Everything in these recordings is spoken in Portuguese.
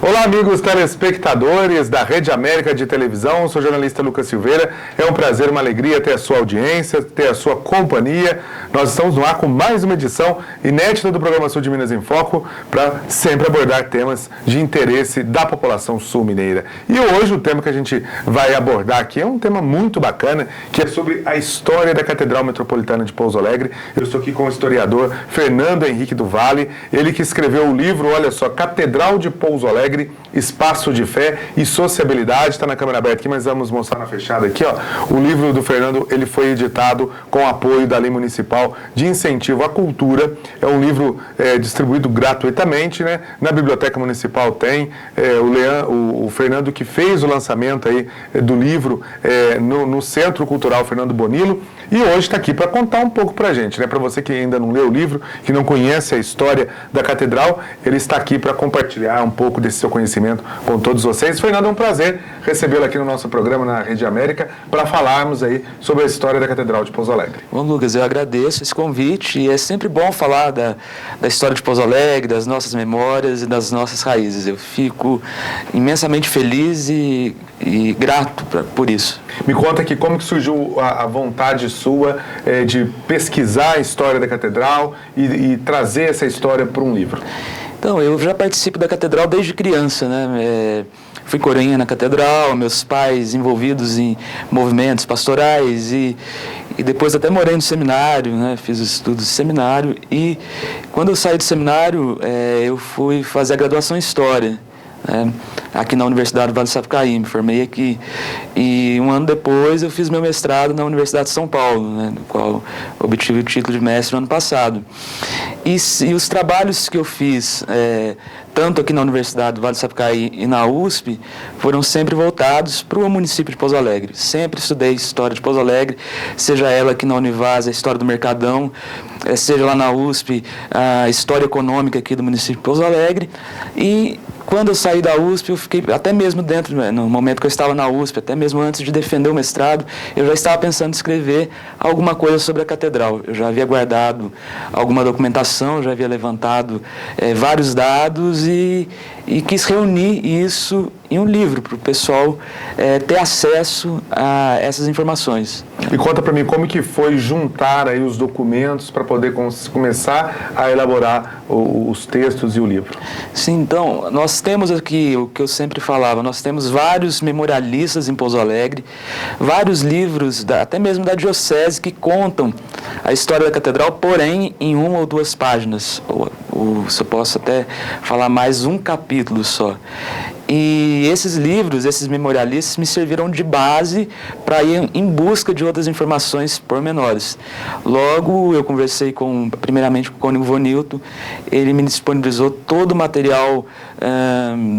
Olá, amigos telespectadores da Rede América de Televisão, sou o jornalista Lucas Silveira. É um prazer, uma alegria ter a sua audiência, ter a sua companhia. Nós estamos no ar com mais uma edição inédita do programa Sul de Minas em Foco, para sempre abordar temas de interesse da população sul-mineira. E hoje o tema que a gente vai abordar aqui é um tema muito bacana, que é sobre a história da Catedral Metropolitana de Pouso Alegre. Eu estou aqui com o historiador Fernando Henrique do Vale, ele que escreveu o livro, olha só, Catedral de Pouso Alegre, Espaço de Fé e Sociabilidade. Está na câmera aberta aqui, mas vamos mostrar na fechada aqui, ó. O livro do Fernando, ele foi editado com apoio da Lei Municipal de Incentivo à Cultura. É um livro distribuído gratuitamente, né? Na Biblioteca Municipal tem. O Fernando que fez o lançamento aí do livro no Centro Cultural Fernando Bonillo, e hoje está aqui para contar um pouco para a gente, né? Para você que ainda não leu o livro, que não conhece a história da Catedral, ele está aqui para compartilhar um pouco desse seu conhecimento com todos vocês. Fernando, é um prazer recebê-lo aqui no nosso programa na Rede América para falarmos aí sobre a história da Catedral de Pouso Alegre. Bom, Lucas, eu agradeço esse convite e é sempre bom falar da história de Pouso Alegre, das nossas memórias e das nossas raízes. Eu fico imensamente feliz e grato por isso. Me conta aqui como que surgiu a vontade sua de pesquisar a história da Catedral e trazer essa história para um livro. Então, eu já participo da Catedral desde criança, né? Fui coroinha na Catedral, meus pais envolvidos em movimentos pastorais e depois até morei no seminário, né? Fiz os estudos de seminário e quando eu saí do seminário, eu fui fazer a graduação em História. Aqui na Universidade do Vale do Sapucaí, me formei aqui. E um ano depois eu fiz meu mestrado na Universidade de São Paulo, né, no qual obtive o título de mestre no ano passado. E os trabalhos que eu fiz, tanto aqui na Universidade do Vale do Sapucaí e na USP, foram sempre voltados para o município de Pouso Alegre. Sempre estudei história de Pouso Alegre, seja ela aqui na Univaz, a história do Mercadão, seja lá na USP, a história econômica aqui do município de Pouso Alegre. E quando eu saí da USP, eu fiquei, até mesmo no momento que eu estava na USP, até mesmo antes de defender o mestrado, eu já estava pensando em escrever alguma coisa sobre a Catedral. Eu já havia guardado alguma documentação, já havia levantado vários dados e quis reunir isso em um livro para o pessoal ter acesso a essas informações. E conta para mim como que foi juntar aí os documentos para poder começar a elaborar os textos e o livro. Sim, então, nós temos aqui o que eu sempre falava, nós temos vários memorialistas em Pouso Alegre, vários livros, até mesmo da Diocese, que contam a história da Catedral, porém em 1 ou 2 páginas, ou se eu posso até falar mais um capítulo só. E esses livros, esses memorialistas, me serviram de base para ir em busca de outras informações pormenores. Logo, eu conversei primeiramente com o Cônigo Vonilto, ele me disponibilizou todo o material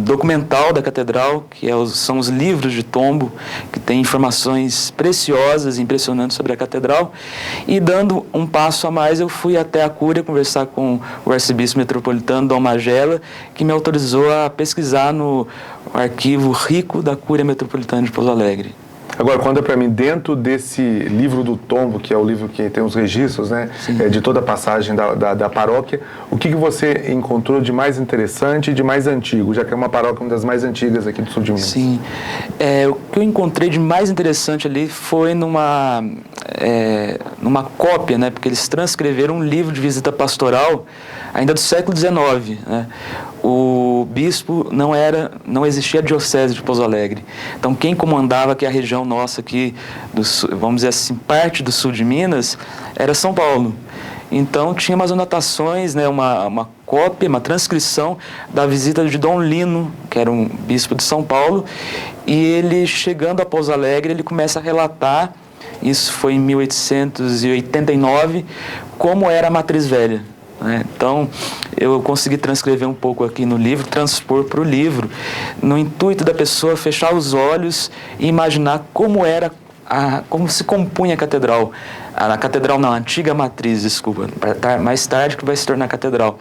documental da Catedral, que são os livros de tombo, que tem informações preciosas e impressionantes sobre a Catedral, e dando um passo a mais, eu fui até a Cúria conversar com o arcebispo metropolitano, Dom Magela, que me autorizou a pesquisar no arquivo rico da Cúria Metropolitana de Pouso Alegre. Agora, conta para mim, dentro desse livro do tombo, que é o livro que tem os registros, né, de toda a passagem da paróquia, o que você encontrou de mais interessante e de mais antigo, já que é uma paróquia uma das mais antigas aqui do sul de Minas? Sim, o que eu encontrei de mais interessante ali foi numa cópia, né, porque eles transcreveram um livro de visita pastoral ainda do século XIX, né? O bispo não existia a Diocese de Pouso Alegre. Então, quem comandava aqui a região nossa aqui, vamos dizer assim, parte do sul de Minas, era São Paulo. Então, tinha umas anotações, né, uma cópia, uma transcrição da visita de Dom Lino, que era um bispo de São Paulo, e ele, chegando a Pouso Alegre, ele começa a relatar, isso foi em 1889, como era a Matriz Velha. Então, eu consegui transcrever um pouco aqui no livro, transpor para o livro, no intuito da pessoa fechar os olhos e imaginar como se compunha a catedral. A catedral não, a antiga matriz, desculpa, mais tarde que vai se tornar catedral.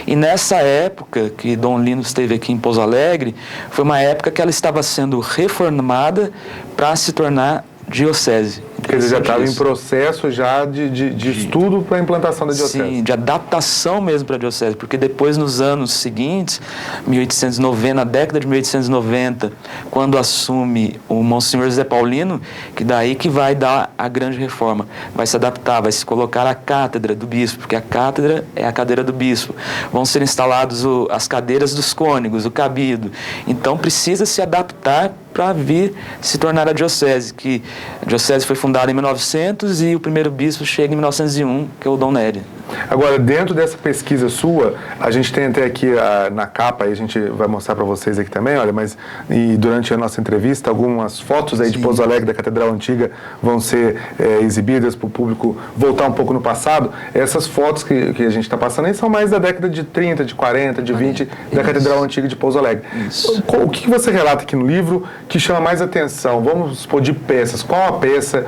E nessa época que Dom Lino esteve aqui em Pouso Alegre, foi uma época que ela estava sendo reformada para se tornar diocese. Quer dizer, já estava em processo já de estudo para a implantação da diocese. Sim, de adaptação mesmo para a diocese, porque depois, nos anos seguintes, 1890, na década de 1890, quando assume o Monsenhor José Paulino, que daí que vai dar a grande reforma, vai se adaptar, vai se colocar a cátedra do bispo, porque a cátedra é a cadeira do bispo. Vão ser instalados as cadeiras dos cônegos, o cabido. Então precisa se adaptar para vir se tornar a diocese, que a diocese foi fundada em 1900 e o primeiro bispo chega em 1901, que é o Dom Nery. Agora, dentro dessa pesquisa sua, a gente tem até aqui na capa, e a gente vai mostrar para vocês aqui também, olha, mas e durante a nossa entrevista, algumas fotos aí de Pouso Alegre, da Catedral Antiga, vão ser exibidas para o público voltar um pouco no passado. Essas fotos que a gente está passando aí são mais da década de 30, de 40, de 20, da Catedral Antiga de Pouso Alegre. Isso. O que você relata aqui no livro que chama mais atenção? Vamos supor, de peças. Qual a peça,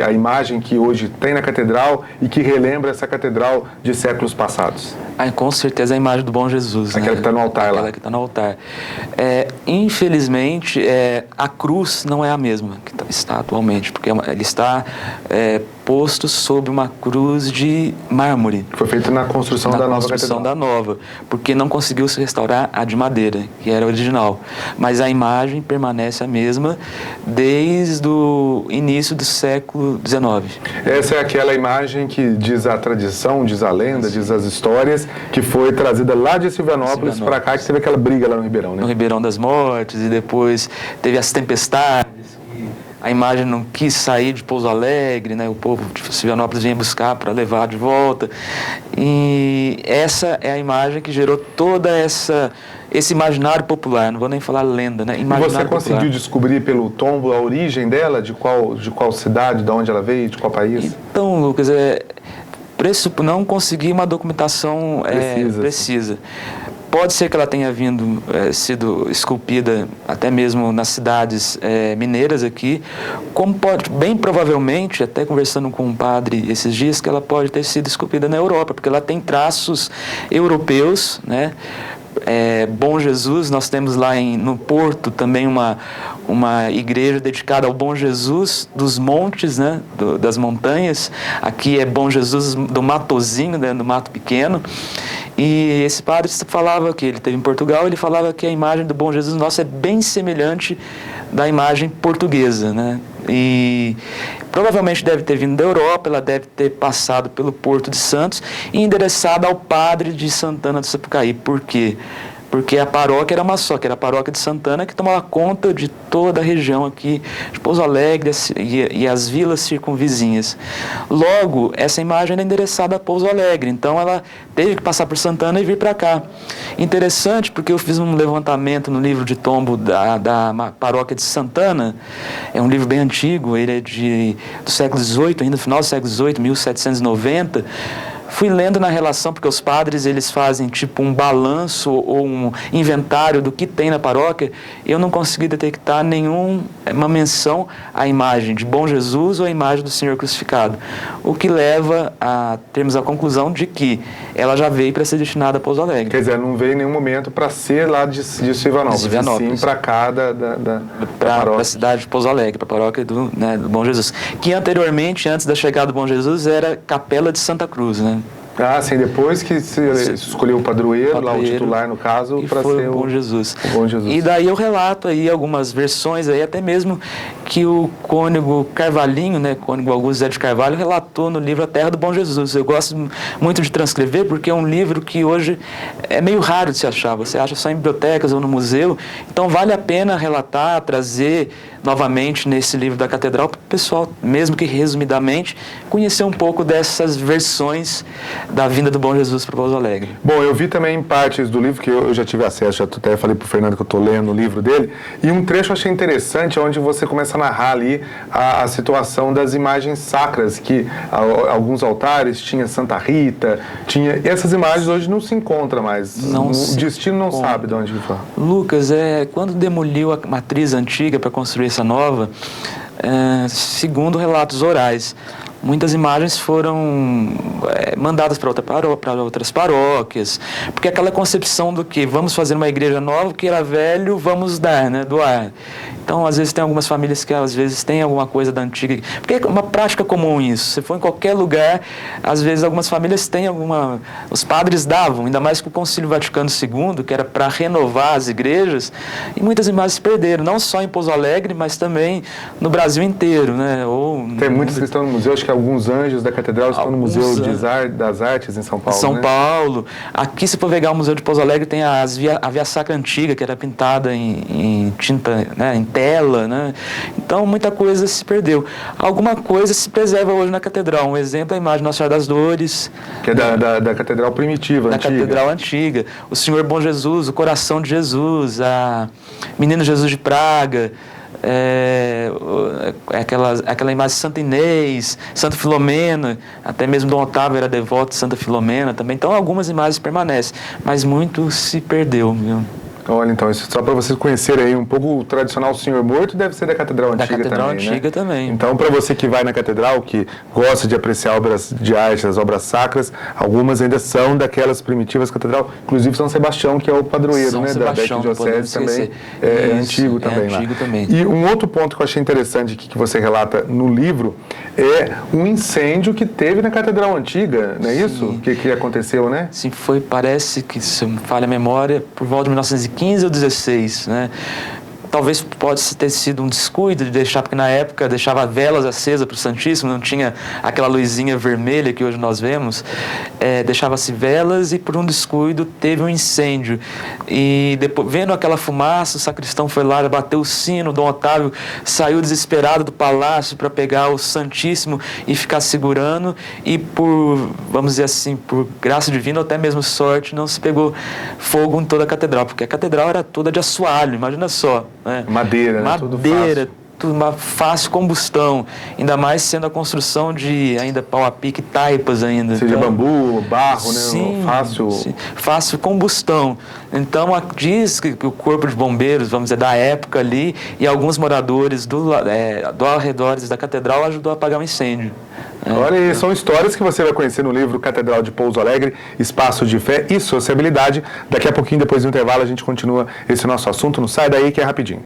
a imagem que hoje tem na Catedral e que relembra essa Catedral de séculos passados? Com certeza a imagem do Bom Jesus. Aquela que está no altar lá. Aquela que está no altar. Infelizmente, a cruz não é a mesma que está atualmente, porque ele está posto sobre uma cruz de mármore. Foi feita na construção da nova catedral. Da nova, porque não conseguiu se restaurar a de madeira, que era original. Mas a imagem permanece a mesma desde o início do século XIX. Essa é aquela imagem que diz a tradição, diz a lenda, diz as histórias, que foi trazida lá de Silvianópolis para cá, que teve aquela briga lá no Ribeirão, né? No Ribeirão das Mortes, e depois teve as tempestades. A imagem não quis sair de Pouso Alegre, né? O povo de Silvianópolis vinha buscar para levar de volta. E essa é a imagem que gerou toda esse imaginário popular. Não vou nem falar lenda, né? Imaginário você conseguiu popular. Descobrir pelo tombo a origem dela? De qual cidade, de onde ela veio, de qual país? Então, Lucas, não consegui uma documentação precisa. Pode ser que ela tenha sido esculpida até mesmo nas cidades mineiras aqui, como pode, bem provavelmente, até conversando com um padre esses dias, que ela pode ter sido esculpida na Europa, porque ela tem traços europeus, né? Bom Jesus, nós temos lá no Porto também uma igreja dedicada ao Bom Jesus dos montes, né, das montanhas. Aqui é Bom Jesus do Matozinho, né, do Mato Pequeno. E esse padre falava que ele esteve em Portugal, ele falava que a imagem do Bom Jesus nosso é bem semelhante da imagem portuguesa, né? E provavelmente deve ter vindo da Europa, ela deve ter passado pelo Porto de Santos e endereçada ao padre de Santana do Sapucaí. Por quê? Porque a paróquia era uma só, que era a paróquia de Santana, que tomava conta de toda a região aqui de Pouso Alegre e as vilas circunvizinhas. Logo, essa imagem era endereçada a Pouso Alegre, então ela teve que passar por Santana e vir para cá. Interessante, porque eu fiz um levantamento no livro de tombo da paróquia de Santana, é um livro bem antigo, ele é do século XVIII, ainda no final do século XVIII, 1790, fui lendo na relação, porque os padres eles fazem tipo um balanço ou um inventário do que tem na paróquia, e eu não consegui detectar nenhuma menção à imagem de Bom Jesus ou à imagem do Senhor crucificado, o que leva a termos a conclusão de que ela já veio para ser destinada a Pouso Alegre. Quer dizer, não veio em nenhum momento para ser lá de Silvianópolis, sim para cá para a cidade de Pouso Alegre, para a paróquia do Bom Jesus, que anteriormente, antes da chegada do Bom Jesus, era Capela de Santa Cruz, né? Ah, sim, depois que se escolheu o padroeiro, lá o titular, no caso, para ser o Bom Jesus. O Bom Jesus. E daí eu relato aí algumas versões, aí até mesmo que o cônego Carvalhinho, né, cônego Augusto Zé de Carvalho, relatou no livro A Terra do Bom Jesus. Eu gosto muito de transcrever, porque é um livro que hoje é meio raro de se achar. Você acha só em bibliotecas ou no museu. Então vale a pena relatar, trazer novamente nesse livro da Catedral para o pessoal, mesmo que resumidamente, conhecer um pouco dessas versões da vinda do Bom Jesus para Pouso Alegre. Bom, eu vi também partes do livro que eu já tive acesso, já até falei para o Fernando que eu estou lendo o livro dele, e um trecho eu achei interessante, onde você começa a narrar ali a situação das imagens sacras, que alguns altares tinha Santa Rita, e essas imagens hoje não se encontram mais, o destino não sabe de onde que foi. Lucas, quando demoliu a matriz antiga para construir essa nova, segundo relatos orais, muitas imagens foram mandadas para outras paróquias, porque aquela concepção do que vamos fazer uma igreja nova, o que era velho, vamos doar. Então, às vezes, tem algumas famílias que, às vezes, tem alguma coisa da antiga. Porque é uma prática comum isso. Se for em qualquer lugar, às vezes, algumas famílias têm alguma... Os padres davam, ainda mais que o Concílio Vaticano II, que era para renovar as igrejas, e muitas imagens se perderam, não só em Pouso Alegre, mas também no Brasil inteiro, né? Tem muitas que estão no museu, acho que alguns anjos da catedral estão no Museu das Artes em São Paulo, São Paulo. Aqui, se for pegar o Museu de Pouso Alegre, tem a Via Sacra Antiga, que era pintada em tinta, né, em tela, né? Então, muita coisa se perdeu. Alguma coisa se preserva hoje na catedral. Um exemplo é a imagem Nossa Senhora das Dores. Que é da catedral primitiva, antiga. Da catedral antiga. O Senhor Bom Jesus, o Coração de Jesus, a Menino Jesus de Praga, aquela imagem de Santa Inês, Santa Filomena, até mesmo Dom Otávio era devoto de Santa Filomena também. Então, algumas imagens permanecem, mas muito se perdeu, viu? Olha, então, isso só para vocês conhecerem aí um pouco o tradicional Senhor Morto, deve ser da Catedral Antiga também, Da Catedral Antiga também. Então, para você que vai na Catedral, que gosta de apreciar obras de arte, as obras sacras, algumas ainda são daquelas primitivas Catedral, inclusive São Sebastião, que é o padroeiro, né, da Arquidiocese também, é antigo também lá. Também. E um outro ponto que eu achei interessante que você relata no livro é um incêndio que teve na Catedral Antiga, não é isso? Que aconteceu, né? Sim, parece que, se me falha a memória, por volta de 1915 ou 16, né? Talvez pode ter sido um descuido de deixar, porque na época deixava velas acesas para o Santíssimo, não tinha aquela luzinha vermelha que hoje nós vemos, deixava-se velas e por um descuido teve um incêndio. E depois, vendo aquela fumaça, o sacristão foi lá, bateu o sino, Dom Otávio saiu desesperado do palácio para pegar o Santíssimo e ficar segurando, e por, vamos dizer assim, por graça divina ou até mesmo sorte, não se pegou fogo em toda a catedral, porque a catedral era toda de assoalho, imagina só. Madeira, né? Madeira, tudo uma fácil combustão, ainda mais sendo a construção de ainda pau a pique, taipas ainda. Seja então, bambu, barro, né? Sim, fácil. Sim, fácil combustão. Então, diz que o corpo de bombeiros, vamos dizer, da época ali, e alguns moradores do arredores da catedral ajudou a apagar o incêndio. Olha, e são histórias que você vai conhecer no livro Catedral de Pouso Alegre, Espaço de Fé e Sociabilidade. Daqui a pouquinho, depois do intervalo, a gente continua esse nosso assunto. Não sai daí que é rapidinho.